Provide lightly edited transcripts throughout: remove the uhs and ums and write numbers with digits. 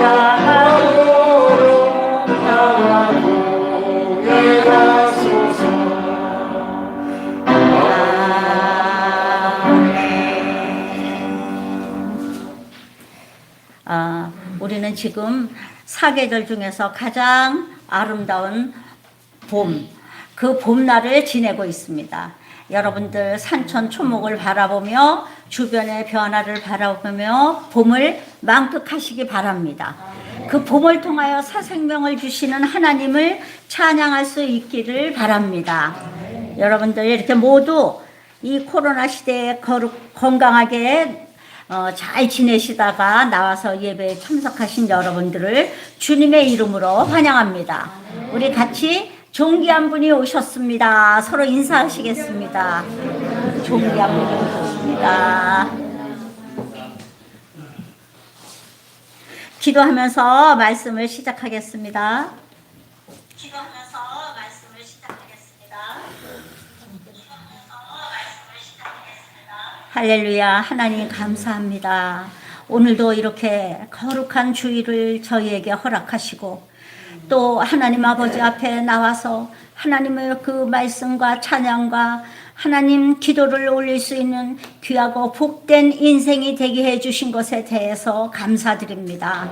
찬양하도록 나와 동행하소서. 우리는 지금 사계절 중에서 가장 아름다운 봄, 그 봄날을 지내고 있습니다. 여러분들 산천 초목을 바라보며 주변의 변화를 바라보며 봄을 만끽하시기 바랍니다. 그 봄을 통하여 새생명을 주시는 하나님을 찬양할 수 있기를 바랍니다. 여러분들 이렇게 모두 이 코로나 시대에 건강하게 잘 지내시다가 나와서 예배에 참석하신 여러분들을 주님의 이름으로 환영합니다. 우리 같이 존귀한 분이 오셨습니다. 서로 인사하시겠습니다. 존귀한 분이 오셨습니다. 기도하면서 말씀을 시작하겠습니다. 할렐루야. 하나님 감사합니다. 오늘도 이렇게 거룩한 주일을 저희에게 허락하시고 또 하나님 아버지 앞에 나와서 하나님의 그 말씀과 찬양과 하나님 기도를 올릴 수 있는 귀하고 복된 인생이 되게 해주신 것에 대해서 감사드립니다.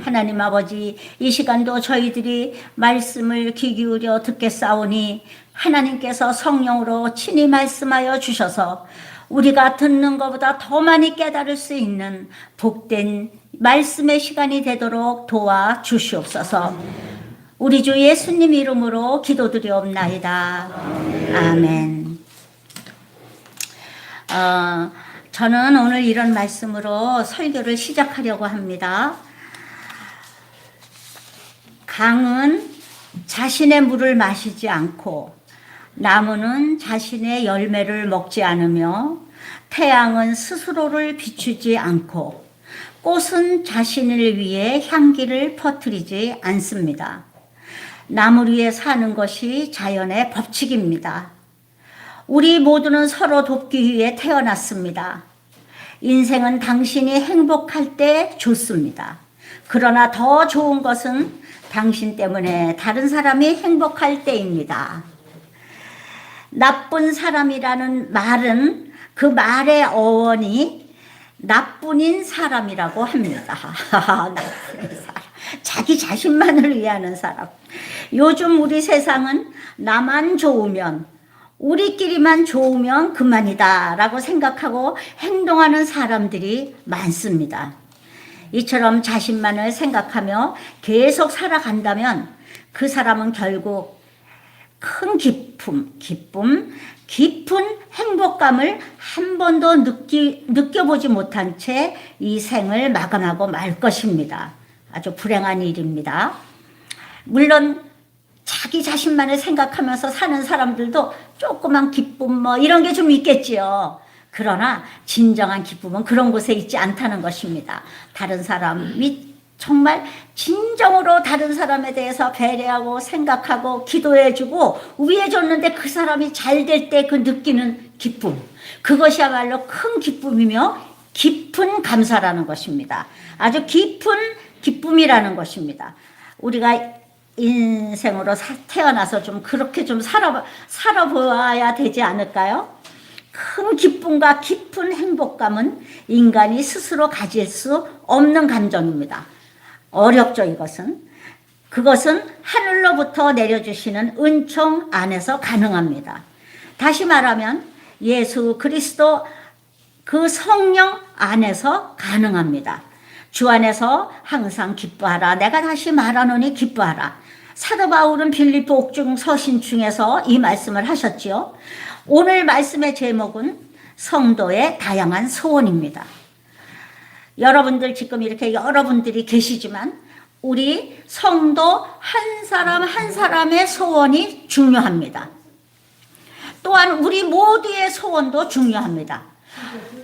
하나님 아버지, 이 시간도 저희들이 말씀을 귀 기울여 듣겠사오니 하나님께서 성령으로 친히 말씀하여 주셔서 우리가 듣는 것보다 더 많이 깨달을 수 있는 복된 말씀의 시간이 되도록 도와 주시옵소서. 우리 주 예수님 이름으로 기도드리옵나이다. 아멘. 저는 오늘 이런 말씀으로 설교를 시작하려고 합니다. 강은 자신의 물을 마시지 않고 나무는 자신의 열매를 먹지 않으며 태양은 스스로를 비추지 않고 꽃은 자신을 위해 향기를 퍼뜨리지 않습니다. 나무 위에 사는 것이 자연의 법칙입니다. 우리 모두는 서로 돕기 위해 태어났습니다. 인생은 당신이 행복할 때 좋습니다. 그러나 더 좋은 것은 당신 때문에 다른 사람이 행복할 때입니다. 나쁜 사람이라는 말은 그 말의 어원이 나뿐인 사람이라고 합니다. 나쁜 사람. 자기 자신만을 위하는 사람. 요즘 우리 세상은 나만 좋으면, 우리끼리만 좋으면 그만이다 라고 생각하고 행동하는 사람들이 많습니다. 이처럼 자신만을 생각하며 계속 살아간다면 그 사람은 결국 큰 기쁨, 깊은 행복감을 한 번도 느껴보지 못한 채 이 생을 마감하고 말 것입니다. 아주 불행한 일입니다. 물론 자기 자신만을 생각하면서 사는 사람들도 조그만 기쁨 이런 게 좀 있겠지요. 그러나 진정한 기쁨은 그런 곳에 있지 않다는 것입니다. 다른 사람이 정말 진정으로 다른 사람에 대해서 배려하고 생각하고 기도해주고 위해줬는데 그 사람이 잘 될 때 그 느끼는 기쁨, 그것이야말로 큰 기쁨이며 깊은 감사라는 것입니다. 아주 깊은 기쁨이라는 것입니다. 우리가 인생으로 태어나서 좀 그렇게 좀 살아보아야 되지 않을까요? 큰 기쁨과 깊은 행복감은 인간이 스스로 가질 수 없는 감정입니다. 어렵죠, 이것은. 그것은 하늘로부터 내려주시는 은총 안에서 가능합니다. 다시 말하면 예수 그리스도 그 성령 안에서 가능합니다. 주 안에서 항상 기뻐하라. 내가 다시 말하노니 기뻐하라. 사도 바울은 빌립보 옥중 서신중에서 이 말씀을 하셨지요. 오늘 말씀의 제목은 성도의 다양한 소원입니다. 여러분들 지금 이렇게 여러분들이 계시지만 우리 성도 한 사람 한 사람의 소원이 중요합니다. 또한 우리 모두의 소원도 중요합니다.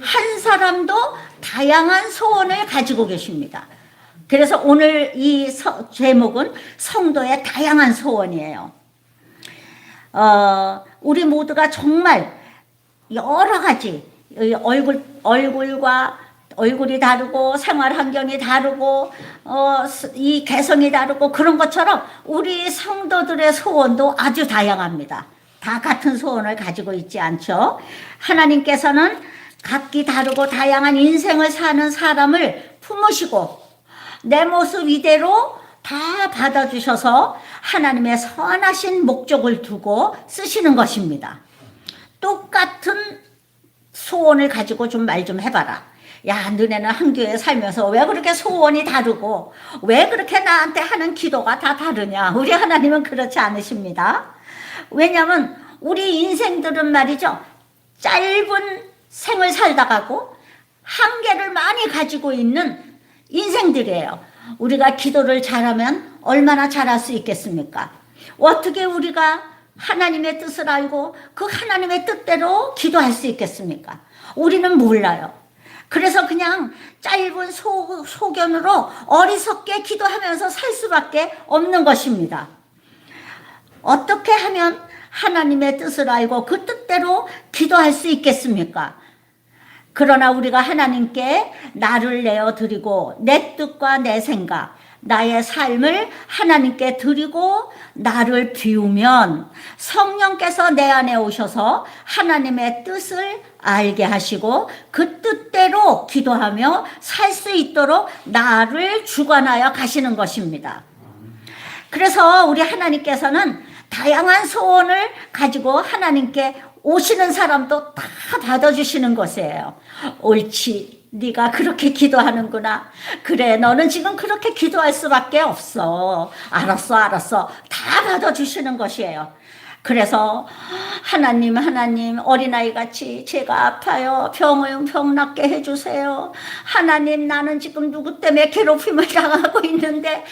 한 사람도 다양한 소원을 가지고 계십니다. 그래서 오늘 이 제목은 성도의 다양한 소원이에요. 우리 모두가 정말 여러 가지 얼굴과 얼굴이 다르고 생활 환경이 다르고 이 개성이 다르고 그런 것처럼 우리 성도들의 소원도 아주 다양합니다. 다 같은 소원을 가지고 있지 않죠. 하나님께서는 각기 다르고 다양한 인생을 사는 사람을 품으시고 내 모습 이대로 다 받아주셔서 하나님의 선하신 목적을 두고 쓰시는 것입니다. 똑같은 소원을 가지고 좀 말 좀 해봐라. 야, 너네는 한 교회 살면서 왜 그렇게 소원이 다르고 왜 그렇게 나한테 하는 기도가 다 다르냐. 우리 하나님은 그렇지 않으십니다. 왜냐하면 우리 인생들은 말이죠, 짧은 생을 살다 가고 한계를 많이 가지고 있는 인생들이에요. 우리가 기도를 잘하면 얼마나 잘할 수 있겠습니까? 어떻게 우리가 하나님의 뜻을 알고 그 하나님의 뜻대로 기도할 수 있겠습니까? 우리는 몰라요. 그래서 그냥 짧은 소견으로 어리석게 기도하면서 살 수밖에 없는 것입니다. 어떻게 하면 하나님의 뜻을 알고 그 뜻대로 기도할 수 있겠습니까? 그러나 우리가 하나님께 나를 내어드리고 내 뜻과 내 생각, 나의 삶을 하나님께 드리고 나를 비우면 성령께서 내 안에 오셔서 하나님의 뜻을 알게 하시고 그 뜻대로 기도하며 살 수 있도록 나를 주관하여 가시는 것입니다. 그래서 우리 하나님께서는 다양한 소원을 가지고 하나님께 오시는 사람도 다 받아주시는 것이에요. 옳지, 네가 그렇게 기도하는구나. 그래, 너는 지금 그렇게 기도할 수밖에 없어. 알았어. 다 받아주시는 것이에요. 그래서 하나님 어린아이같이 제가 아파요. 병 낫게 해주세요. 하나님, 나는 지금 누구 때문에 괴롭힘을 당하고 있는데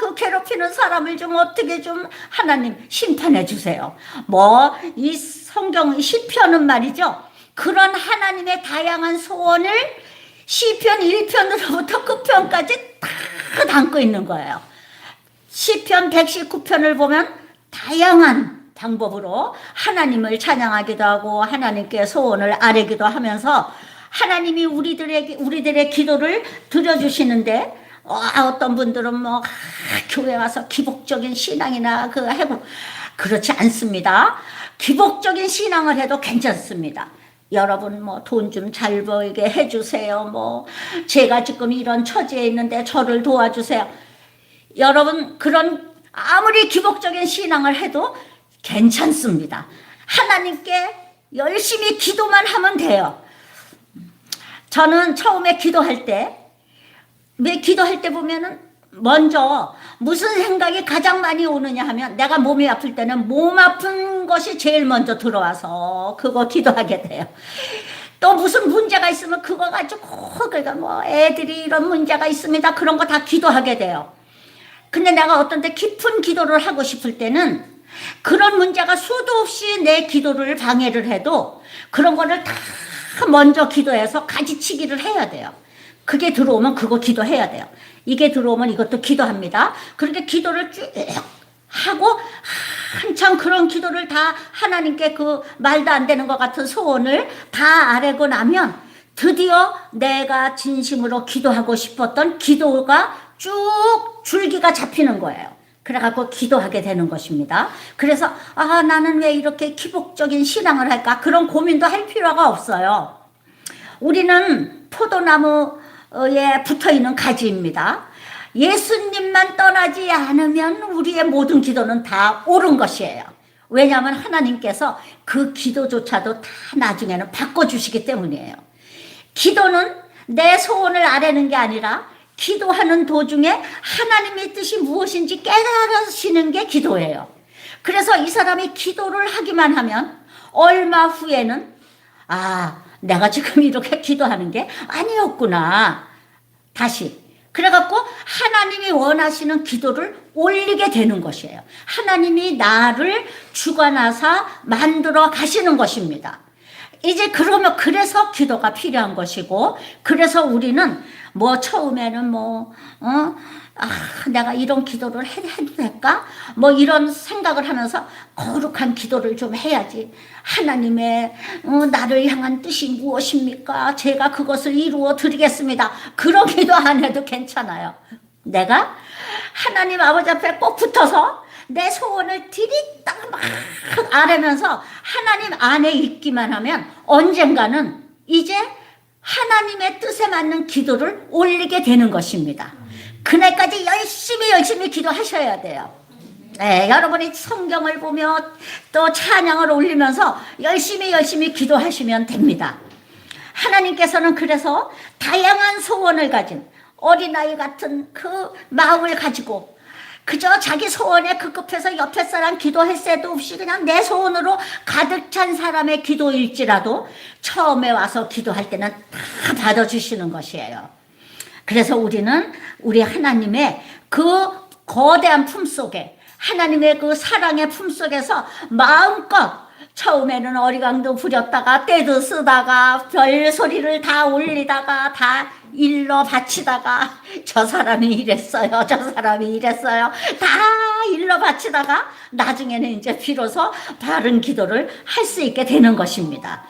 그 괴롭히는 사람을 좀 어떻게 좀 하나님 심판해 주세요. 이 성경 시편은 말이죠, 그런 하나님의 다양한 소원을 시편 1편으로부터 9편까지 다 담고 있는 거예요. 시편 119편을 보면 다양한 방법으로 하나님을 찬양하기도 하고 하나님께 소원을 아뢰기도 하면서 하나님이 우리들의 기도를 들어주시는데, 어떤 분들은 교회 와서 기복적인 신앙이나 하고 그렇지 않습니다. 기복적인 신앙을 해도 괜찮습니다. 여러분 돈 좀 잘 벌게 해주세요. 제가 지금 이런 처지에 있는데 저를 도와주세요. 여러분, 그런 아무리 기복적인 신앙을 해도 괜찮습니다. 하나님께 열심히 기도만 하면 돼요. 저는 처음에 기도할 때 보면은 먼저 무슨 생각이 가장 많이 오느냐 하면, 내가 몸이 아플 때는 몸 아픈 것이 제일 먼저 들어와서 그거 기도하게 돼요. 또 무슨 문제가 있으면 그거 가지고, 그러니까 애들이 이런 문제가 있습니다. 그런 거 다 기도하게 돼요. 근데 내가 어떤 때 깊은 기도를 하고 싶을 때는 그런 문제가 수도 없이 내 기도를 방해를 해도 그런 거를 다 먼저 기도해서 가지치기를 해야 돼요. 그게 들어오면 그거 기도해야 돼요. 이게 들어오면 이것도 기도합니다. 그렇게 기도를 쭉 하고 한참 그런 기도를 다 하나님께 그 말도 안 되는 것 같은 소원을 다 아뢰고 나면 드디어 내가 진심으로 기도하고 싶었던 기도가 쭉 줄기가 잡히는 거예요. 그래갖고 기도하게 되는 것입니다. 그래서 나는 왜 이렇게 기복적인 신앙을 할까? 그런 고민도 할 필요가 없어요. 우리는 포도나무에 붙어있는 가지입니다. 예수님만 떠나지 않으면 우리의 모든 기도는 다 옳은 것이에요. 왜냐하면 하나님께서 그 기도조차도 다 나중에는 바꿔주시기 때문이에요. 기도는 내 소원을 아뢰는 게 아니라 기도하는 도중에 하나님의 뜻이 무엇인지 깨달으시는 게 기도예요. 그래서 이 사람이 기도를 하기만 하면 얼마 후에는 내가 지금 이렇게 기도하는 게 아니었구나. 다시. 그래갖고 하나님이 원하시는 기도를 올리게 되는 것이에요. 하나님이 나를 주관하사 만들어 가시는 것입니다. 이제 그러면 그래서 기도가 필요한 것이고, 그래서 우리는 뭐 처음에는 내가 이런 기도를 해도 될까? 뭐 이런 생각을 하면서 거룩한 기도를 좀 해야지. 하나님의 나를 향한 뜻이 무엇입니까? 제가 그것을 이루어 드리겠습니다. 그런 기도 안 해도 괜찮아요. 내가 하나님 아버지 앞에 꼭 붙어서 내 소원을 디리딱 막 아뢰면서 하나님 안에 있기만 하면 언젠가는 이제 하나님의 뜻에 맞는 기도를 올리게 되는 것입니다. 그날까지 열심히 기도하셔야 돼요. 네, 여러분이 성경을 보며 또 찬양을 올리면서 열심히 기도하시면 됩니다. 하나님께서는 그래서 다양한 소원을 가진 어린아이 같은 그 마음을 가지고 그저 자기 소원에 급급해서 옆에 사람 기도할 새도 없이 그냥 내 소원으로 가득 찬 사람의 기도일지라도 처음에 와서 기도할 때는 다 받아주시는 것이에요. 그래서 우리는 우리 하나님의 그 거대한 품속에, 하나님의 그 사랑의 품속에서 마음껏 처음에는 어리광도 부렸다가 때도 쓰다가 별 소리를 다 올리다가 다 일러 바치다가 저 사람이 이랬어요, 저 사람이 이랬어요, 다 일러 바치다가 나중에는 이제 비로소 바른 기도를 할 수 있게 되는 것입니다.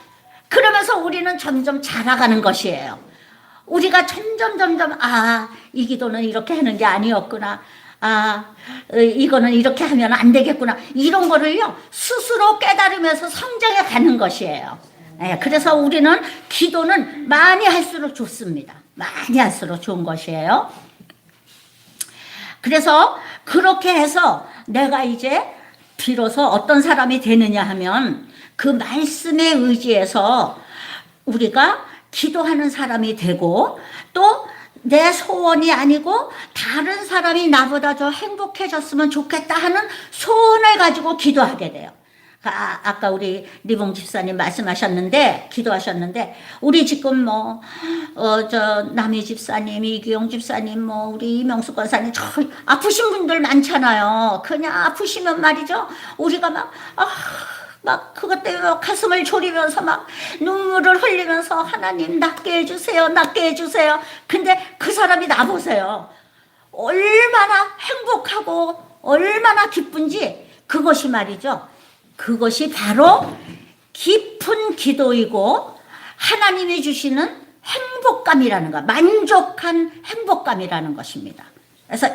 그러면서 우리는 점점 자라가는 것이에요. 우리가 점점 이 기도는 이렇게 하는 게 아니었구나, 이거는 이렇게 하면 안 되겠구나, 이런 거를요 스스로 깨달으면서 성장해 가는 것이에요. 그래서 우리는 기도는 많이 할수록 좋습니다. 많이 할수록 좋은 것이에요. 그래서 그렇게 해서 내가 이제 비로소 어떤 사람이 되느냐 하면 그 말씀에 의지해서 우리가 기도하는 사람이 되고, 또 내 소원이 아니고 다른 사람이 나보다 더 행복해졌으면 좋겠다 하는 소원을 가지고 기도하게 돼요. 아까 우리 리봉 집사님 말씀하셨는데, 기도하셨는데, 우리 지금 남희 집사님, 이규영 집사님, 우리 이명숙 권사님, 아프신 분들 많잖아요. 그냥 아프시면 말이죠, 우리가 막 그것 때문에 가슴을 졸이면서 막 눈물을 흘리면서 하나님 낫게 해주세요, 낫게 해주세요. 근데 그 사람이 나보세요. 얼마나 행복하고 얼마나 기쁜지, 그것이 말이죠, 그것이 바로 깊은 기도이고 하나님이 주시는 행복감이라는 것, 만족한 행복감이라는 것입니다. 그래서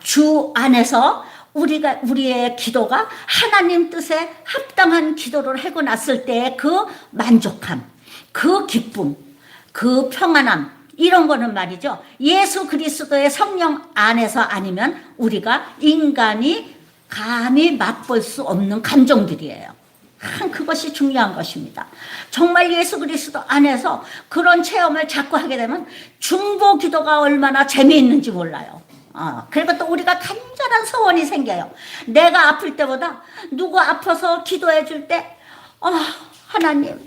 주 안에서 우리의 기도가 하나님 뜻에 합당한 기도를 하고 났을 때의 그 만족함, 그 기쁨, 그 평안함, 이런 거는 말이죠, 예수 그리스도의 성령 안에서 아니면 우리가 인간이 감히 맛볼 수 없는 감정들이에요. 그것이 중요한 것입니다. 정말 예수 그리스도 안에서 그런 체험을 자꾸 하게 되면 중보 기도가 얼마나 재미있는지 몰라요. 그리고 또 우리가 간절한 소원이 생겨요. 내가 아플 때보다 누구 아파서 기도해 줄 때, 하나님,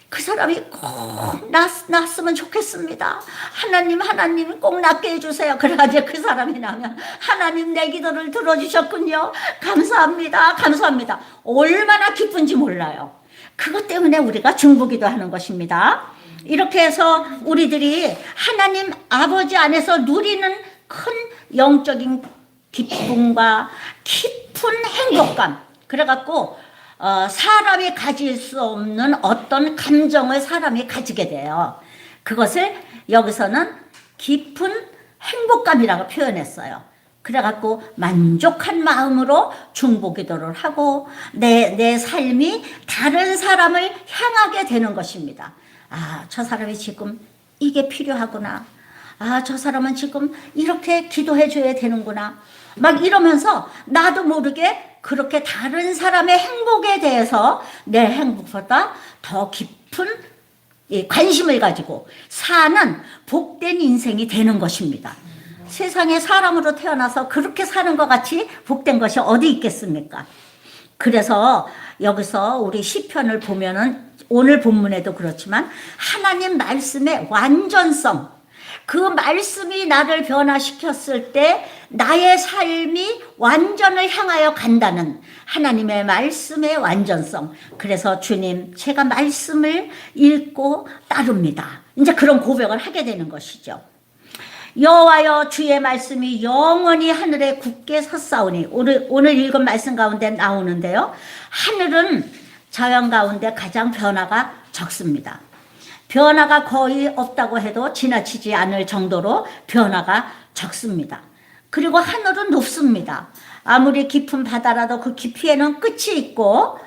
그 사람이 꼭 낫으면 좋겠습니다. 하나님 꼭 낫게 해주세요. 그래가지고 그 사람이 나면 하나님 내 기도를 들어주셨군요, 감사합니다, 감사합니다. 얼마나 기쁜지 몰라요. 그것 때문에 우리가 중보기도 하는 것입니다. 이렇게 해서 우리들이 하나님 아버지 안에서 누리는 큰 영적인 기쁨과 깊은 행복감, 그래갖고 사람이 가질 수 없는 어떤 감정을 사람이 가지게 돼요. 그것을 여기서는 깊은 행복감이라고 표현했어요. 그래갖고 만족한 마음으로 중보기도를 하고 내 삶이 다른 사람을 향하게 되는 것입니다. 저 사람이 지금 이게 필요하구나, 저 사람은 지금 이렇게 기도해 줘야 되는구나, 막 이러면서 나도 모르게 그렇게 다른 사람의 행복에 대해서 내 행복보다 더 깊은 관심을 가지고 사는 복된 인생이 되는 것입니다. 세상에 사람으로 태어나서 그렇게 사는 것 같이 복된 것이 어디 있겠습니까? 그래서 여기서 우리 시편을 보면은 오늘 본문에도 그렇지만 하나님 말씀의 완전성, 그 말씀이 나를 변화시켰을 때 나의 삶이 완전을 향하여 간다는 하나님의 말씀의 완전성. 그래서 주님, 제가 말씀을 읽고 따릅니다. 이제 그런 고백을 하게 되는 것이죠. 여호와여, 주의 말씀이 영원히 하늘에 굳게 섰사오니. 오늘 읽은 말씀 가운데 나오는데요. 하늘은 자연 가운데 가장 변화가 적습니다. 변화가 거의 없다고 해도 지나치지 않을 정도로 변화가 적습니다. 그리고 하늘은 높습니다. 아무리 깊은 바다라도 그 깊이에는 끝이 있고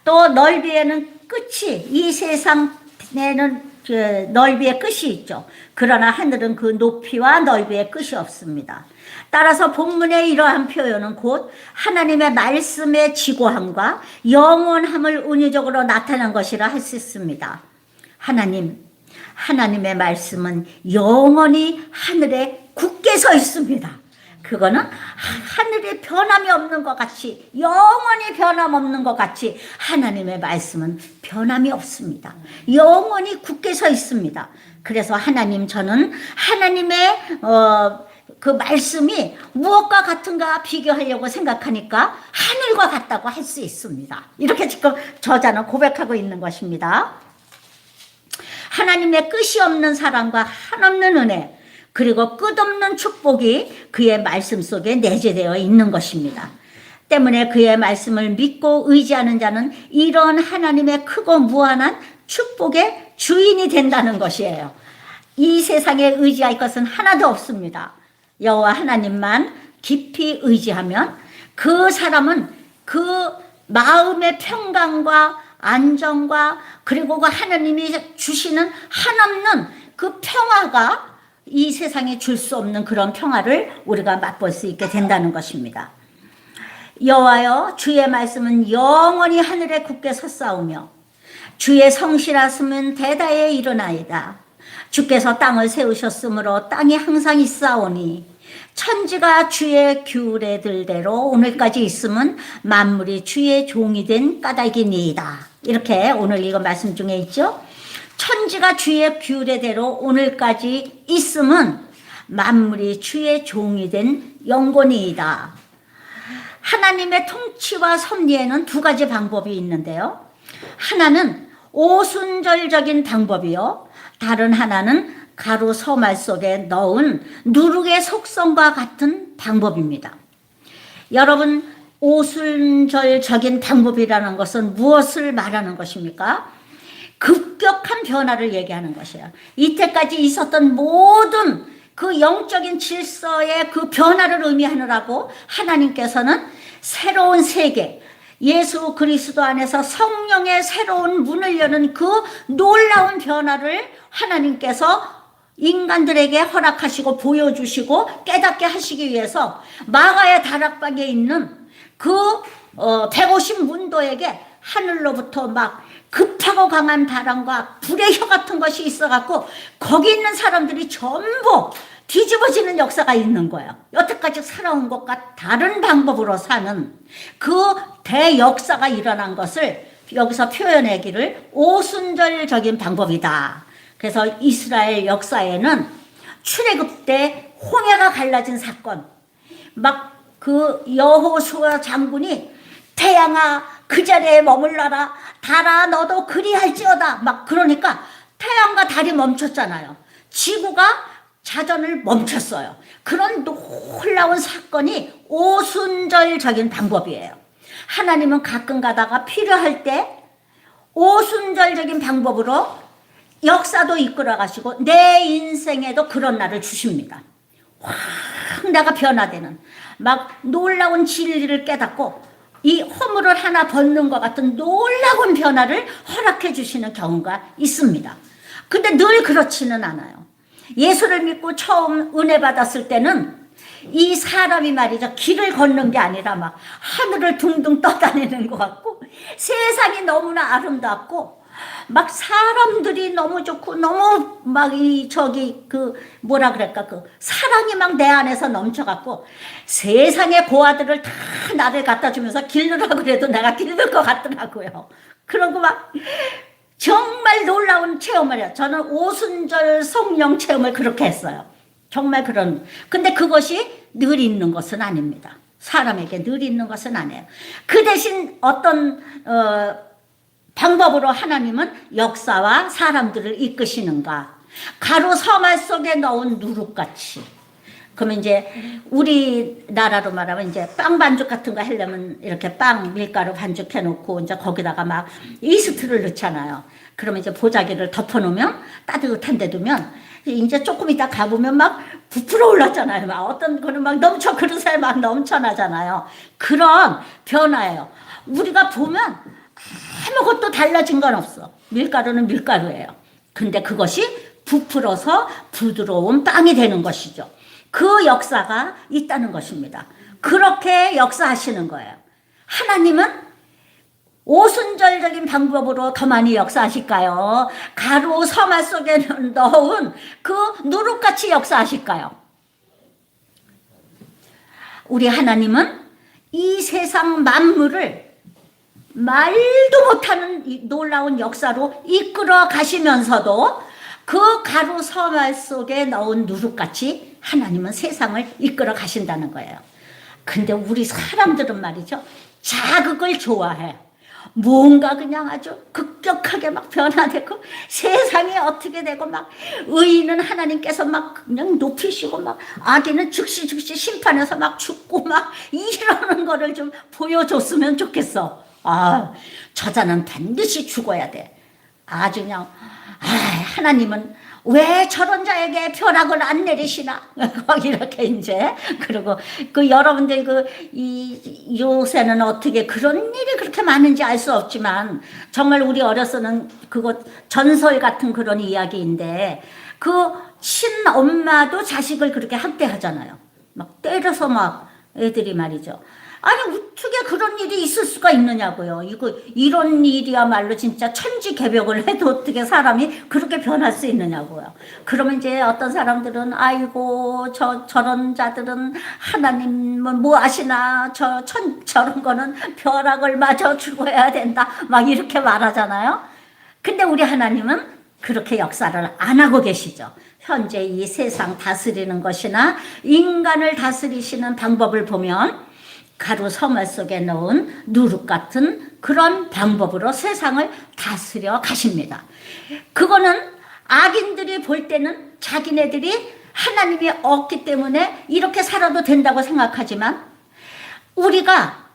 또 넓이에는 끝이, 이 세상에는 그 넓이의 끝이 있죠. 그러나 하늘은 그 높이와 넓이의 끝이 없습니다. 따라서 본문의 이러한 표현은 곧 하나님의 말씀의 지고함과 영원함을 은유적으로 나타낸 것이라 할 수 있습니다. 하나님의 말씀은 영원히 하늘에 굳게 서 있습니다. 그거는 하늘에 변함이 없는 것 같이, 영원히 변함없는 것 같이 하나님의 말씀은 변함이 없습니다. 영원히 굳게 서 있습니다. 그래서 저는 하나님의 그 말씀이 무엇과 같은가 비교하려고 생각하니까 하늘과 같다고 할 수 있습니다. 이렇게 지금 저자는 고백하고 있는 것입니다. 하나님의 끝이 없는 사랑과 한없는 은혜, 그리고 끝없는 축복이 그의 말씀 속에 내재되어 있는 것입니다. 때문에 그의 말씀을 믿고 의지하는 자는 이런 하나님의 크고 무한한 축복의 주인이 된다는 것이에요. 이 세상에 의지할 것은 하나도 없습니다. 여호와 하나님만 깊이 의지하면 그 사람은 그 마음의 평강과 안정과 그리고 그 하나님이 주시는 한없는 그 평화가 이 세상에 줄 수 없는 그런 평화를 우리가 맛볼 수 있게 된다는 것입니다. 여호와여, 주의 말씀은 영원히 하늘에 굳게 섰사오며 주의 성실하심은 대다에 일어나이다. 주께서 땅을 세우셨으므로 땅이 항상 있사오니 천지가 주의 규례들대로 오늘까지 있음은 만물이 주의 종이 된 까닭이니이다. 이렇게 오늘 읽은 말씀 중에 있죠. 천지가 주의 규례대로 오늘까지 있음은 만물이 주의 종이 된 영권이이다. 하나님의 통치와 섭리에는 두 가지 방법이 있는데요. 하나는 오순절적인 방법이요, 다른 하나는 가로 서말 속에 넣은 누룩의 속성과 같은 방법입니다. 여러분, 오순절적인 방법이라는 것은 무엇을 말하는 것입니까? 급격한 변화를 얘기하는 것이에요. 이때까지 있었던 모든 그 영적인 질서의 그 변화를 의미하느라고 하나님께서는 새로운 세계, 예수 그리스도 안에서 성령의 새로운 문을 여는 그 놀라운 변화를 하나님께서 인간들에게 허락하시고 보여주시고 깨닫게 하시기 위해서 마가의 다락방에 있는 그 150문도에게 하늘로부터 막 급하고 강한 바람과 불의 혀 같은 것이 있어갖고 거기 있는 사람들이 전부 뒤집어지는 역사가 있는 거예요. 여태까지 살아온 것과 다른 방법으로 사는 그 대역사가 일어난 것을 여기서 표현하기를 오순절적인 방법이다. 그래서 이스라엘 역사에는 출애굽 때 홍해가 갈라진 사건, 막 그 여호수아 장군이 태양아 그 자리에 머물러라, 달아 너도 그리할지어다, 막 그러니까 태양과 달이 멈췄잖아요. 지구가 자전을 멈췄어요. 그런 놀라운 사건이 오순절적인 방법이에요. 하나님은 가끔 가다가 필요할 때 오순절적인 방법으로 역사도 이끌어 가시고 내 인생에도 그런 날을 주십니다. 확 내가 변화되는, 막 놀라운 진리를 깨닫고 이 허물을 하나 벗는 것 같은 놀라운 변화를 허락해 주시는 경우가 있습니다. 근데 늘 그렇지는 않아요. 예수를 믿고 처음 은혜 받았을 때는 이 사람이 말이죠, 길을 걷는 게 아니라 막 하늘을 둥둥 떠다니는 것 같고 세상이 너무나 아름답고 막 사람들이 너무 좋고 너무 막 뭐라 그럴까, 그 사랑이 막 내 안에서 넘쳐갖고 세상의 고아들을 다 나를 갖다 주면서 길르라고 그래도 내가 길를 것 같더라고요. 그러고 막 정말 놀라운 체험을 해요. 저는 오순절 성령 체험을 그렇게 했어요. 정말 그런. 근데 그것이 늘 있는 것은 아닙니다. 사람에게 늘 있는 것은 아니에요. 그 대신 어떤 방법으로 하나님은 역사와 사람들을 이끄시는가. 가루 서말 속에 넣은 누룩같이. 그러면 이제 우리나라로 말하면 이제 빵 반죽 같은 거 하려면 이렇게 빵 밀가루 반죽해 놓고 이제 거기다가 막 이스트를 넣잖아요. 그러면 이제 보자기를 덮어 놓으면 따뜻한 데 두면 이제 조금 있다 가보면 막 부풀어 올랐잖아요. 막 어떤 거는 막 그릇에 막 넘쳐나잖아요. 그런 변화예요. 우리가 보면 아무것도 달라진 건 없어. 밀가루는 밀가루예요. 근데 그것이 부풀어서 부드러운 빵이 되는 것이죠. 그 역사가 있다는 것입니다. 그렇게 역사하시는 거예요. 하나님은 오순절적인 방법으로 더 많이 역사하실까요? 가루 서말 속에 넣은 그 누룩같이 역사하실까요? 우리 하나님은 이 세상 만물을 말도 못하는 놀라운 역사로 이끌어 가시면서도 그 가루 서말 속에 넣은 누룩같이 하나님은 세상을 이끌어 가신다는 거예요. 근데 우리 사람들은 말이죠, 자극을 좋아해. 뭔가 그냥 아주 급격하게 막 변화되고 세상이 어떻게 되고 막 의인은 하나님께서 막 그냥 높이시고 막 악인은 즉시 심판해서 막 죽고 막 이러는 거를 좀 보여줬으면 좋겠어. 아, 저자는 반드시 죽어야 돼. 아주 그냥 하나님은 왜 저런 자에게 벼락을 안 내리시나? 막 이렇게 이제. 그리고 여러분들 요새는 어떻게 그런 일이 그렇게 많은지 알 수 없지만 정말 우리 어려서는 그거 전설 같은 그런 이야기인데 그 친엄마도 자식을 그렇게 학대하잖아요. 막 때려서 막 애들이 말이죠. 아니 어떻게 그런 일이 있을 수가 있느냐고요. 이런 일이야말로 진짜 천지개벽을 해도 어떻게 사람이 그렇게 변할 수 있느냐고요. 그러면 이제 어떤 사람들은 아이고 저런 자들은 하나님은 뭐 아시나 저런 거는 벼락을 맞아 죽어야 된다 막 이렇게 말하잖아요. 근데 우리 하나님은 그렇게 역사를 안 하고 계시죠. 현재 이 세상 다스리는 것이나 인간을 다스리시는 방법을 보면 가루 서말 속에 넣은 누룩 같은 그런 방법으로 세상을 다스려 가십니다. 그거는 악인들이 볼 때는 자기네들이 하나님이 없기 때문에 이렇게 살아도 된다고 생각하지만 우리가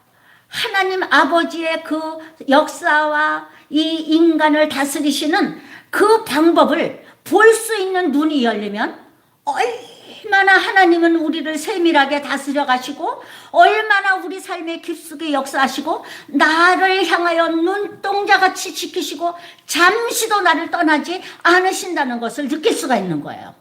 하나님 아버지의 그 역사와 이 인간을 다스리시는 그 방법을 볼 수 있는 눈이 열리면 얼마나 하나님은 우리를 세밀하게 다스려 가시고 얼마나 우리 삶의 깊숙이 역사하시고 나를 향하여 눈동자같이 지키시고 잠시도 나를 떠나지 않으신다는 것을 느낄 수가 있는 거예요.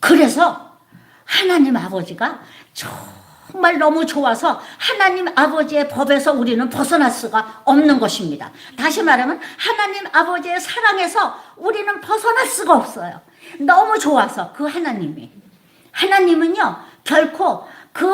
그래서 하나님 아버지가 정말 너무 좋아서 하나님 아버지의 법에서 우리는 벗어날 수가 없는 것입니다. 다시 말하면 하나님 아버지의 사랑에서 우리는 벗어날 수가 없어요. 너무 좋아서 그 하나님은요 결코 그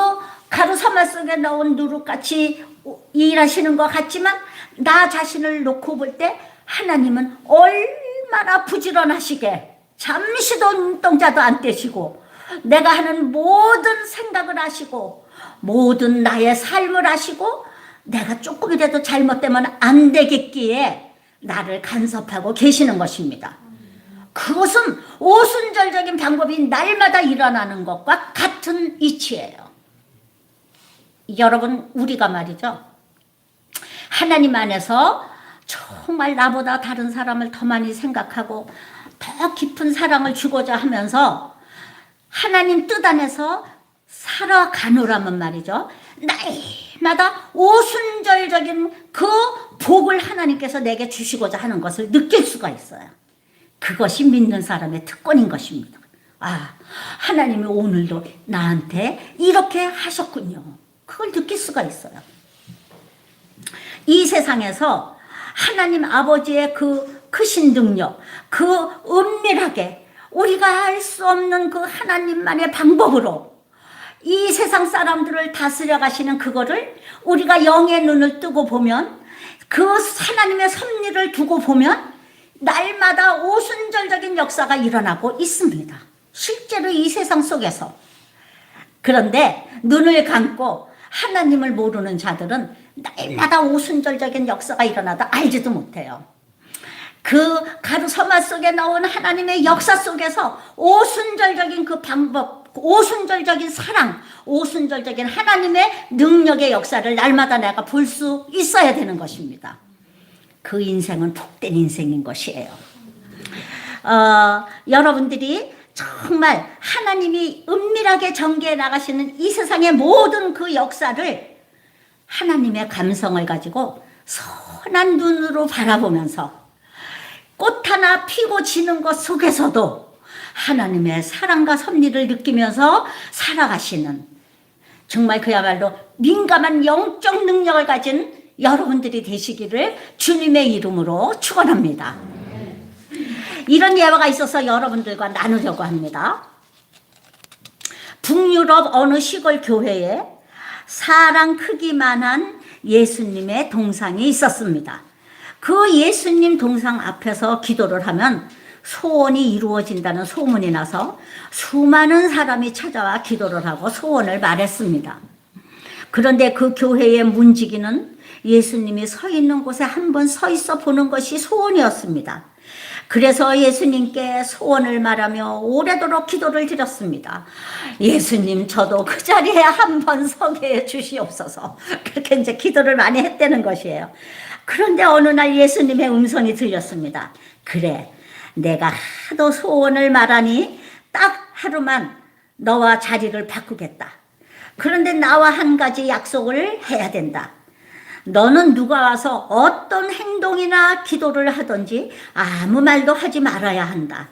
가루 서말 속에 넣은 누룩같이 일하시는 것 같지만 나 자신을 놓고 볼 때 하나님은 얼마나 부지런하시게 잠시도 눈동자도 안 떼시고 내가 하는 모든 생각을 아시고 모든 나의 삶을 아시고 내가 조금이라도 잘못되면 안 되겠기에 나를 간섭하고 계시는 것입니다. 그것은 오순절적인 방법이 날마다 일어나는 것과 같은 이치예요. 여러분 우리가 말이죠 하나님 안에서 정말 나보다 다른 사람을 더 많이 생각하고 더 깊은 사랑을 주고자 하면서 하나님 뜻 안에서 살아가노라면 말이죠 날마다 오순절적인 그 복을 하나님께서 내게 주시고자 하는 것을 느낄 수가 있어요. 그것이 믿는 사람의 특권인 것입니다. 아, 하나님이 오늘도 나한테 이렇게 하셨군요. 그걸 느낄 수가 있어요. 이 세상에서 하나님 아버지의 그 크신 능력, 그 은밀하게 우리가 알 수 없는 그 하나님만의 방법으로 이 세상 사람들을 다스려 가시는 그거를 우리가 영의 눈을 뜨고 보면 그 하나님의 섭리를 두고 보면 날마다 오순절적인 역사가 일어나고 있습니다. 실제로 이 세상 속에서. 그런데 눈을 감고 하나님을 모르는 자들은 날마다 오순절적인 역사가 일어나도 알지도 못해요. 그 가루서마 속에 나온 하나님의 역사 속에서 오순절적인 그 방법, 오순절적인 사랑, 오순절적인 하나님의 능력의 역사를 날마다 내가 볼 수 있어야 되는 것입니다. 그 인생은 복된 인생인 것이에요. 여러분들이 정말 하나님이 은밀하게 전개해 나가시는 이 세상의 모든 그 역사를 하나님의 감성을 가지고 선한 눈으로 바라보면서 꽃 하나 피고 지는 것 속에서도 하나님의 사랑과 섭리를 느끼면서 살아가시는, 정말 그야말로 민감한 영적 능력을 가진 여러분들이 되시기를 주님의 이름으로 축원합니다. 이런 예화가 있어서 여러분들과 나누려고 합니다. 북유럽 어느 시골 교회에 사람 크기만한 예수님의 동상이 있었습니다. 그 예수님 동상 앞에서 기도를 하면 소원이 이루어진다는 소문이 나서 수많은 사람이 찾아와 기도를 하고 소원을 말했습니다. 그런데 그 교회의 문지기는 예수님이 서 있는 곳에 한번 서 있어 보는 것이 소원이었습니다. 그래서 예수님께 소원을 말하며 오래도록 기도를 드렸습니다. 예수님, 저도 그 자리에 한번 서게 해 주시옵소서. 그렇게 이제 기도를 많이 했다는 것이에요. 그런데 어느 날 예수님의 음성이 들렸습니다. 그래, 내가 하도 소원을 말하니 딱 하루만 너와 자리를 바꾸겠다. 그런데 나와 한 가지 약속을 해야 된다. 너는 누가 와서 어떤 행동이나 기도를 하든지 아무 말도 하지 말아야 한다.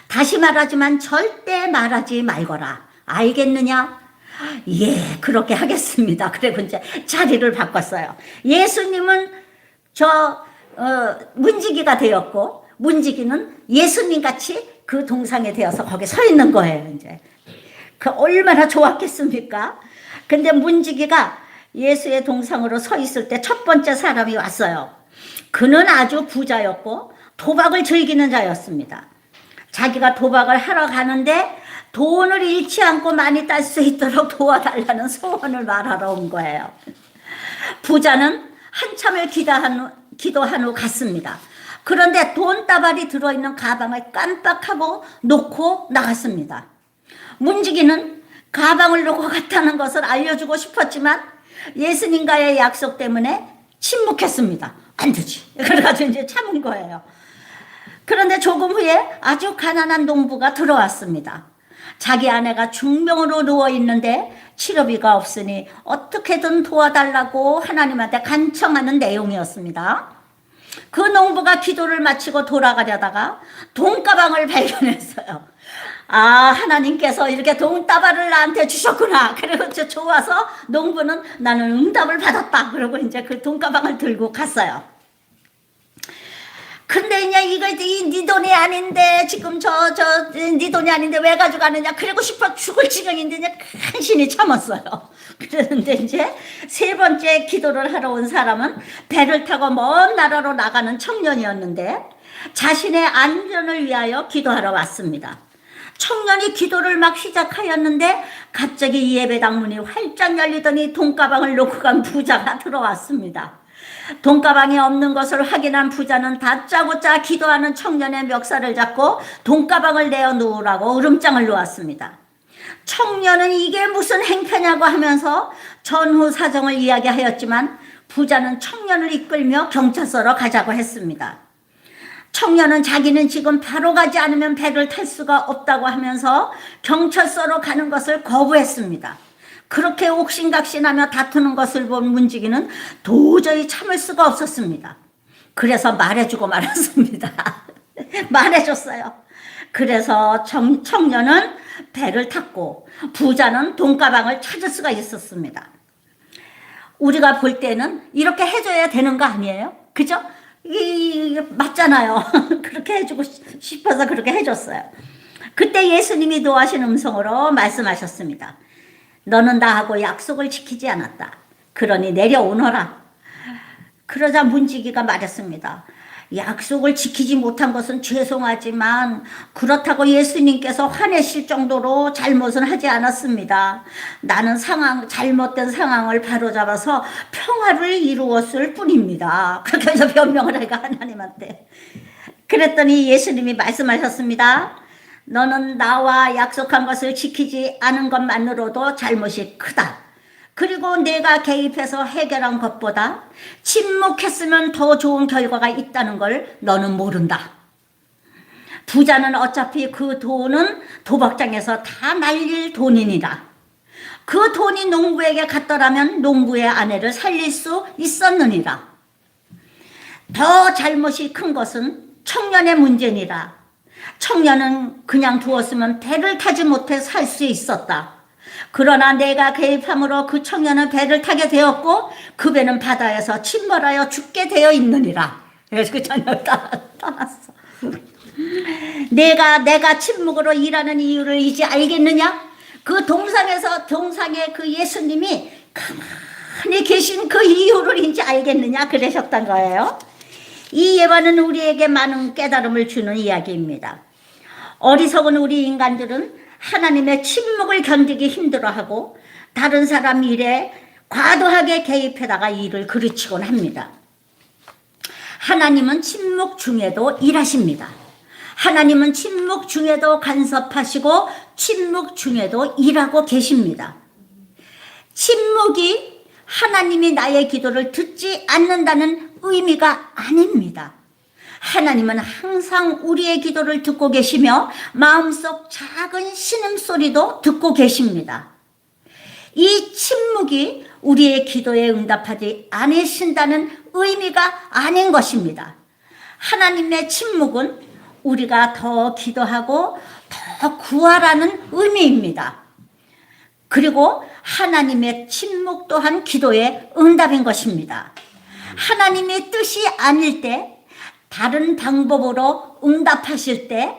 다시 말하지만 절대 말하지 말거라. 알겠느냐? 예, 그렇게 하겠습니다. 그리고 이제 자리를 바꿨어요. 예수님은 문지기가 되었고, 문지기는 예수님 같이 그 동상에 되어서 거기 서 있는 거예요, 이제. 그 얼마나 좋았겠습니까? 근데 문지기가 예수의 동상으로 서 있을 때 첫 번째 사람이 왔어요. 그는 아주 부자였고 도박을 즐기는 자였습니다. 자기가 도박을 하러 가는데 돈을 잃지 않고 많이 딸 수 있도록 도와달라는 소원을 말하러 온 거예요. 부자는 한참을 기도한 후 갔습니다. 그런데 돈다발이 들어있는 가방을 깜빡하고 놓고 나갔습니다. 문지기는 가방을 놓고 갔다는 것을 알려주고 싶었지만 예수님과의 약속 때문에 침묵했습니다. 안 되지. 그래가지고 이제 참은 거예요. 그런데 조금 후에 아주 가난한 농부가 들어왔습니다. 자기 아내가 중병으로 누워있는데 치료비가 없으니 어떻게든 도와달라고 하나님한테 간청하는 내용이었습니다. 그 농부가 기도를 마치고 돌아가려다가 돈가방을 발견했어요. 아, 하나님께서 이렇게 돈다발을 나한테 주셨구나. 그리고 좋아서 농부는 나는 응답을 받았다. 그러고 이제 그 돈가방을 들고 갔어요. 근데 이거 네 돈이 아닌데 지금 네 돈이 아닌데 왜 가져가느냐. 그러고 싶어 죽을 지경인데 이제 간신히 참았어요. 그랬는데 이제 세 번째 기도를 하러 온 사람은 배를 타고 먼 나라로 나가는 청년이었는데 자신의 안전을 위하여 기도하러 왔습니다. 청년이 기도를 막 시작하였는데 갑자기 예배당 문이 활짝 열리더니 돈가방을 놓고 간 부자가 들어왔습니다. 돈가방이 없는 것을 확인한 부자는 다짜고짜 기도하는 청년의 멱살을 잡고 돈가방을 내어 놓으라고 으름장을 놓았습니다. 청년은 이게 무슨 행패냐고 하면서 전후 사정을 이야기하였지만 부자는 청년을 이끌며 경찰서로 가자고 했습니다. 청년은 자기는 지금 바로 가지 않으면 배를 탈 수가 없다고 하면서 경찰서로 가는 것을 거부했습니다. 그렇게 옥신각신하며 다투는 것을 본 문지기는 도저히 참을 수가 없었습니다. 그래서 말해주고 말았습니다. 말해줬어요. 그래서 청년은 배를 탔고 부자는 돈가방을 찾을 수가 있었습니다. 우리가 볼 때는 이렇게 해줘야 되는 거 아니에요? 그죠? 이게 맞잖아요. 그렇게 해주고 싶어서 그렇게 해줬어요. 그때 예수님이 노하신 음성으로 말씀하셨습니다. 너는 나하고 약속을 지키지 않았다. 그러니 내려오너라. 그러자 문지기가 말했습니다. 약속을 지키지 못한 것은 죄송하지만 그렇다고 예수님께서 화내실 정도로 잘못은 하지 않았습니다. 나는 잘못된 상황을 바로잡아서 평화를 이루었을 뿐입니다. 그렇게 해서 변명을 해가 하나님한테. 그랬더니 예수님이 말씀하셨습니다. 너는 나와 약속한 것을 지키지 않은 것만으로도 잘못이 크다. 그리고 내가 개입해서 해결한 것보다 침묵했으면 더 좋은 결과가 있다는 걸 너는 모른다. 부자는 어차피 그 돈은 도박장에서 다 날릴 돈이니라. 그 돈이 농부에게 갔더라면 농부의 아내를 살릴 수 있었느니라. 더 잘못이 큰 것은 청년의 문제니라. 청년은 그냥 두었으면 배를 타지 못해 살 수 있었다. 그러나 내가 개입함으로 그 청년은 배를 타게 되었고 그 배는 바다에서 침몰하여 죽게 되어 있느니라. 그래서 그 청년을 떠났어. 내가 침묵으로 일하는 이유를 이제 알겠느냐? 그 동상에 그 예수님이 가만히 계신 그 이유를 이제 알겠느냐? 그러셨던 거예요. 이 예화는 우리에게 많은 깨달음을 주는 이야기입니다. 어리석은 우리 인간들은 하나님의 침묵을 견디기 힘들어하고 다른 사람 일에 과도하게 개입해다가 일을 그르치곤 합니다. 하나님은 침묵 중에도 일하십니다. 하나님은 침묵 중에도 간섭하시고 침묵 중에도 일하고 계십니다. 침묵이 하나님이 나의 기도를 듣지 않는다는 의미가 아닙니다. 하나님은 항상 우리의 기도를 듣고 계시며 마음속 작은 신음소리도 듣고 계십니다. 이 침묵이 우리의 기도에 응답하지 않으신다는 의미가 아닌 것입니다. 하나님의 침묵은 우리가 더 기도하고 더 구하라는 의미입니다. 그리고 하나님의 침묵 또한 기도의 응답인 것입니다. 하나님의 뜻이 아닐 때 다른 방법으로 응답하실 때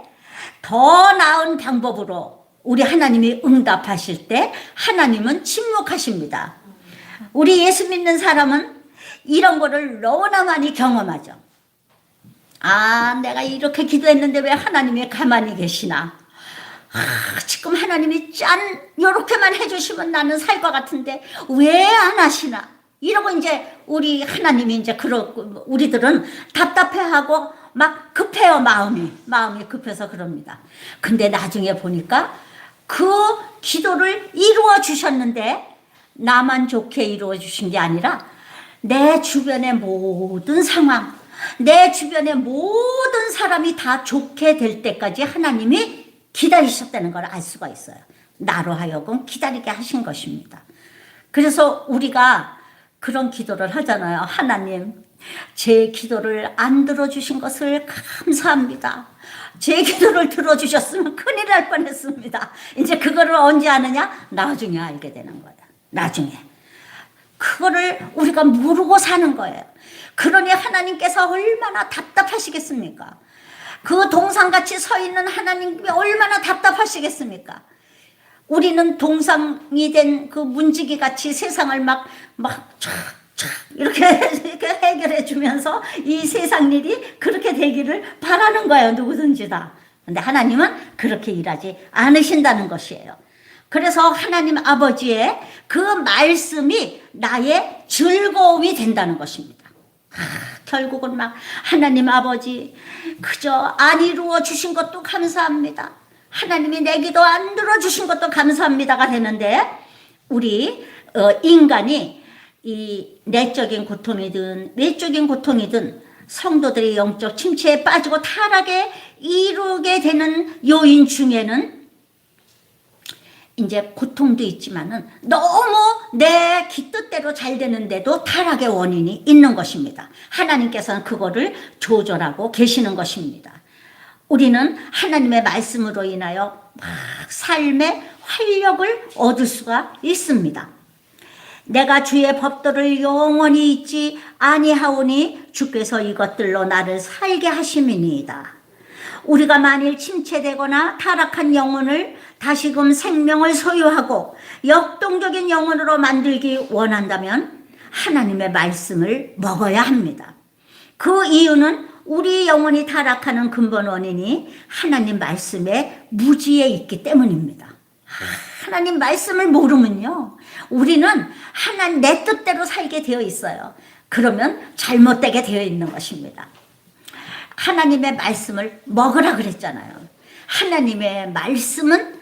더 나은 방법으로 우리 하나님이 응답하실 때 하나님은 침묵하십니다. 우리 예수 믿는 사람은 이런 거를 너무나 많이 경험하죠. 아, 내가 이렇게 기도했는데 왜 하나님이 가만히 계시나? 지금 하나님이 요렇게만 해주시면 나는 살 것 같은데 왜 안 하시나? 이러고 이제 우리 하나님이 이제 우리들은 답답해하고 막 급해요. 마음이 급해서 그럽니다. 근데 나중에 보니까 그 기도를 이루어 주셨는데 나만 좋게 이루어 주신 게 아니라 내 주변의 모든 상황, 내 주변의 모든 사람이 다 좋게 될 때까지 하나님이 기다리셨다는 걸 알 수가 있어요. 나로 하여금 기다리게 하신 것입니다. 그래서 우리가 그런 기도를 하잖아요. 하나님, 제 기도를 안 들어주신 것을 감사합니다. 제 기도를 들어주셨으면 큰일 날 뻔했습니다. 이제 그거를 언제 아느냐? 나중에 알게 되는 거야. 나중에. 그거를 우리가 모르고 사는 거예요. 그러니 하나님께서 얼마나 답답하시겠습니까? 그 동상같이 서 있는 하나님이 얼마나 답답하시겠습니까? 우리는 동상이 된 그 문지기 같이 세상을 막 이렇게 해결해 주면서 이 세상 일이 그렇게 되기를 바라는 거예요. 누구든지 다. 근데 하나님은 그렇게 일하지 않으신다는 것이에요. 그래서 하나님 아버지의 그 말씀이 나의 즐거움이 된다는 것입니다. 결국은 막 하나님 아버지 그저 안 이루어 주신 것도 감사합니다. 하나님이 내 기도 안 들어주신 것도 감사합니다가 되는데 우리 인간이 이 내적인 고통이든 외적인 고통이든 성도들이 영적 침체에 빠지고 타락에 이르게 되는 요인 중에는 이제 고통도 있지만은 너무 내 뜻대로 잘 되는데도 타락의 원인이 있는 것입니다. 하나님께서는 그거를 조절하고 계시는 것입니다. 우리는 하나님의 말씀으로 인하여 막 삶의 활력을 얻을 수가 있습니다. 내가 주의 법도를 영원히 잊지 아니하오니 주께서 이것들로 나를 살게 하심이니이다. 우리가 만일 침체되거나 타락한 영혼을 다시금 생명을 소유하고 역동적인 영혼으로 만들기 원한다면 하나님의 말씀을 먹어야 합니다. 그 이유는 우리 영혼이 타락하는 근본 원인이 하나님 말씀의 무지에 있기 때문입니다. 하나님 말씀을 모르면요, 우리는 하나님 내 뜻대로 살게 되어 있어요. 그러면 잘못되게 되어 있는 것입니다. 하나님의 말씀을 먹으라 그랬잖아요. 하나님의 말씀은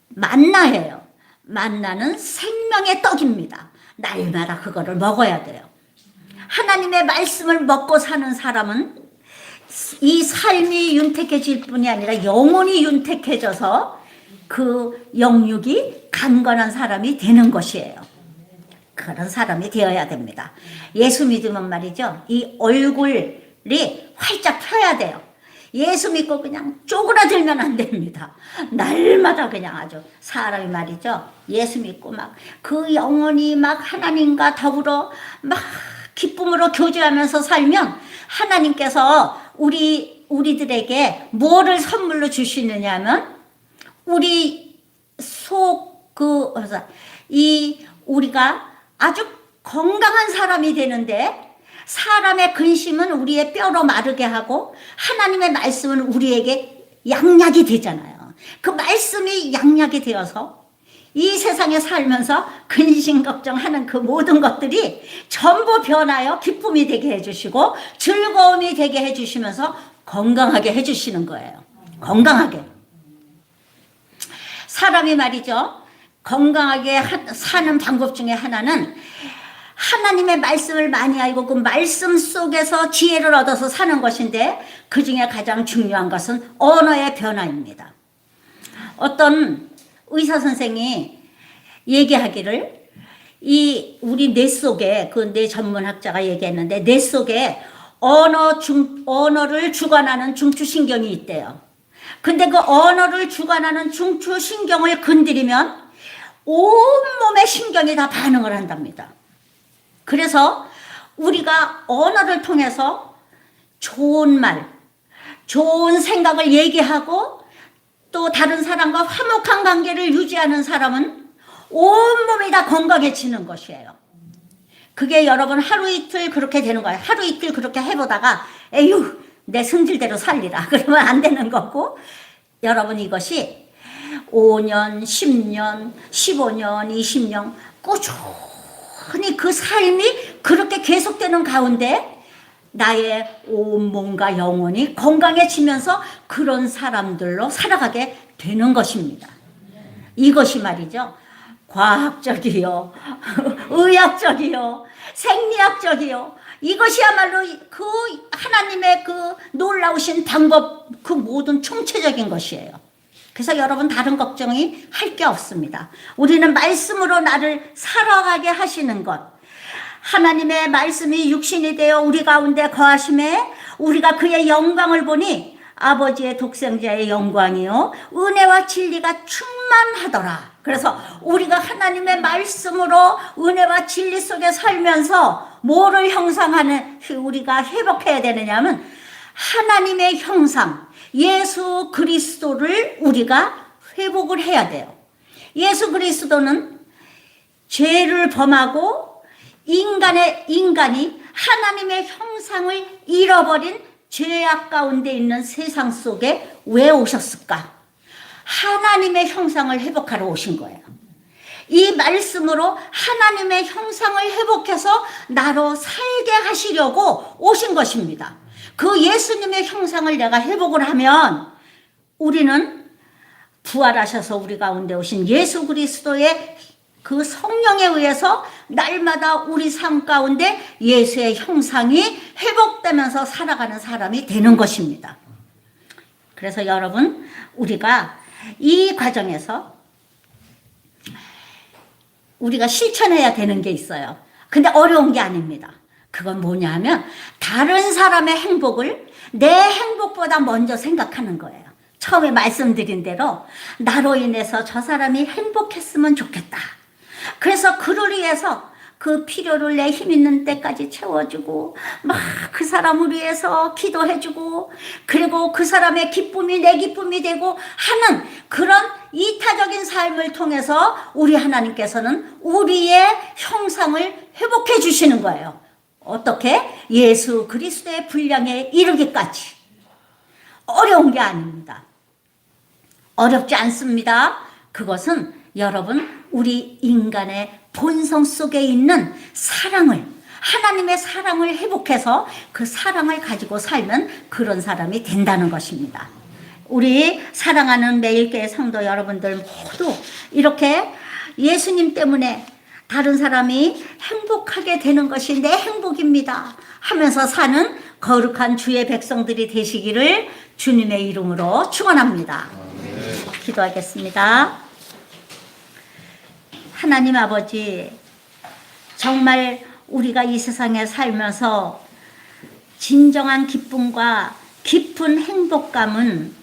만나예요. 만나는 생명의 떡입니다. 날마다 그거를 먹어야 돼요. 하나님의 말씀을 먹고 사는 사람은 이 삶이 윤택해질 뿐이 아니라 영혼이 윤택해져서 그 영육이 강건한 사람이 되는 것이에요. 그런 사람이 되어야 됩니다. 예수 믿으면 말이죠, 이 얼굴이 활짝 펴야 돼요. 예수 믿고 그냥 쪼그라들면 안 됩니다. 날마다 그냥 아주 사람이 말이죠, 예수 믿고 막 그 영혼이 막 하나님과 더불어 막 기쁨으로 교제하면서 살면 하나님께서 우리들에게 뭐를 선물로 주시느냐면 우리 우리가 아주 건강한 사람이 되는데, 사람의 근심은 우리의 뼈로 마르게 하고 하나님의 말씀은 우리에게 양약이 되잖아요. 그 말씀이 양약이 되어서 이 세상에 살면서 근심 걱정하는 그 모든 것들이 전부 변하여 기쁨이 되게 해주시고 즐거움이 되게 해주시면서 건강하게 해주시는 거예요. 건강하게. 사람이 말이죠, 건강하게 사는 방법 중에 하나는 하나님의 말씀을 많이 알고 그 말씀 속에서 지혜를 얻어서 사는 것인데, 그 중에 가장 중요한 것은 언어의 변화입니다. 어떤 의사 선생이 얘기하기를, 우리 뇌 속에, 그 뇌 전문학자가 얘기했는데, 뇌 속에 언어를 주관하는 중추신경이 있대요. 근데 그 언어를 주관하는 중추신경을 건드리면 온몸의 신경이 다 반응을 한답니다. 그래서 우리가 언어를 통해서 좋은 말, 좋은 생각을 얘기하고 또 다른 사람과 화목한 관계를 유지하는 사람은 온몸이 다 건강해지는 것이에요. 그게 여러분 하루 이틀 그렇게 되는 거예요. 하루 이틀 그렇게 해보다가 에휴, 내 성질대로 살리라 그러면 안 되는 거고, 여러분 이것이 5년, 10년, 15년, 20년 꾸준히 그 삶이 그렇게 계속되는 가운데 나의 온몸과 영혼이 건강해지면서 그런 사람들로 살아가게 되는 것입니다. 이것이 말이죠, 과학적이요, 의학적이요, 생리학적이요, 이것이야말로 그 하나님의 그 놀라우신 방법, 그 모든 총체적인 것이에요. 그래서 여러분 다른 걱정이 할 게 없습니다. 우리는 말씀으로 나를 살아가게 하시는 것, 하나님의 말씀이 육신이 되어 우리 가운데 거하심에 우리가 그의 영광을 보니 아버지의 독생자의 영광이요 은혜와 진리가 충만하더라. 그래서 우리가 하나님의 말씀으로 은혜와 진리 속에 살면서 뭐를 형상하는, 우리가 회복해야 되느냐면 하나님의 형상, 예수 그리스도를 우리가 회복을 해야 돼요. 예수 그리스도는 죄를 범하고 인간이 하나님의 형상을 잃어버린 죄악 가운데 있는 세상 속에 왜 오셨을까? 하나님의 형상을 회복하러 오신 거예요. 이 말씀으로 하나님의 형상을 회복해서 나로 살게 하시려고 오신 것입니다. 그 예수님의 형상을 내가 회복을 하면 우리는 부활하셔서 우리 가운데 오신 예수 그리스도의 그 성령에 의해서 날마다 우리 삶 가운데 예수의 형상이 회복되면서 살아가는 사람이 되는 것입니다. 그래서 여러분, 우리가 이 과정에서 우리가 실천해야 되는 게 있어요. 근데 어려운 게 아닙니다. 그건 뭐냐 하면 다른 사람의 행복을 내 행복보다 먼저 생각하는 거예요. 처음에 말씀드린 대로 나로 인해서 저 사람이 행복했으면 좋겠다. 그래서 그를 위해서 그 필요를 내 힘 있는 때까지 채워주고 막 그 사람을 위해서 기도해주고, 그리고 그 사람의 기쁨이 내 기쁨이 되고 하는 그런 이타적인 삶을 통해서 우리 하나님께서는 우리의 형상을 회복해 주시는 거예요. 어떻게? 예수 그리스도의 분량에 이르기까지. 어려운 게 아닙니다. 어렵지 않습니다. 그것은 여러분 우리 인간의 본성 속에 있는 사랑을, 하나님의 사랑을 회복해서 그 사랑을 가지고 살면 그런 사람이 된다는 것입니다. 우리 사랑하는 매일교회 성도 여러분들 모두 이렇게 예수님 때문에 다른 사람이 행복하게 되는 것이 내 행복입니다 하면서 사는 거룩한 주의 백성들이 되시기를 주님의 이름으로 축원합니다. 기도하겠습니다. 하나님 아버지, 정말 우리가 이 세상에 살면서 진정한 기쁨과 깊은 행복감은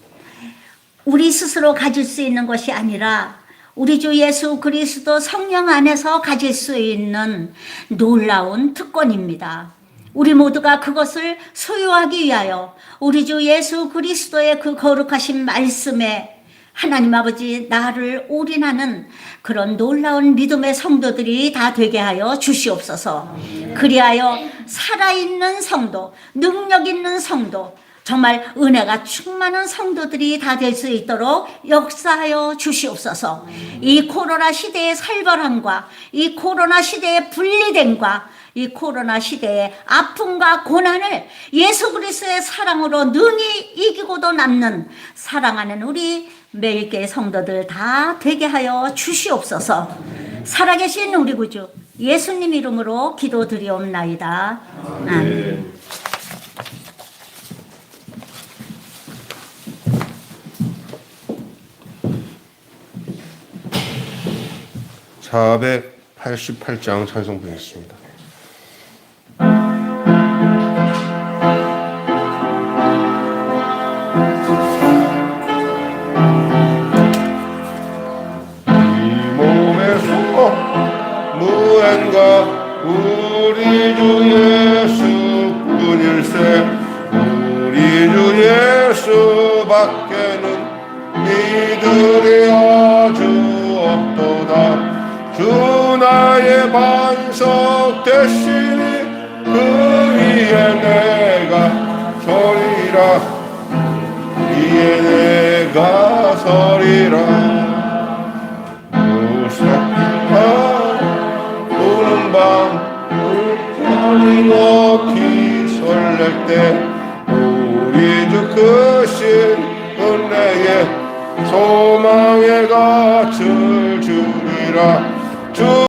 우리 스스로 가질 수 있는 것이 아니라 우리 주 예수 그리스도 성령 안에서 가질 수 있는 놀라운 특권입니다. 우리 모두가 그것을 소유하기 위하여 우리 주 예수 그리스도의 그 거룩하신 말씀에 하나님 아버지 나를 올인하는 그런 놀라운 믿음의 성도들이 다 되게 하여 주시옵소서. 그리하여 살아있는 성도, 능력 있는 성도, 정말 은혜가 충만한 성도들이 다 될 수 있도록 역사하여 주시옵소서. 이 코로나 시대의 살벌함과 이 코로나 시대의 분리됨과 이 코로나 시대의 아픔과 고난을 예수 그리스도의 사랑으로 능히 이기고도 남는 사랑하는 우리 매일교회 성도들 다 되게 하여 주시옵소서. 살아계신 우리 구주 예수님 이름으로 기도드리옵나이다. 아멘. 488장 찬송 드리겠습니다. 이 몸에서 무한가 우리 주 예수뿐일세 우리 주 예수밖에는 이들이 아주 없도다. 주 나의 반석 되시니 그 위에 내가 서리라 위에 내가 서리라. 무섭기만 오는 밤 불편이 높이 설렐 때 우리 주 크신 은혜에 소망의 갓을 주리라. 주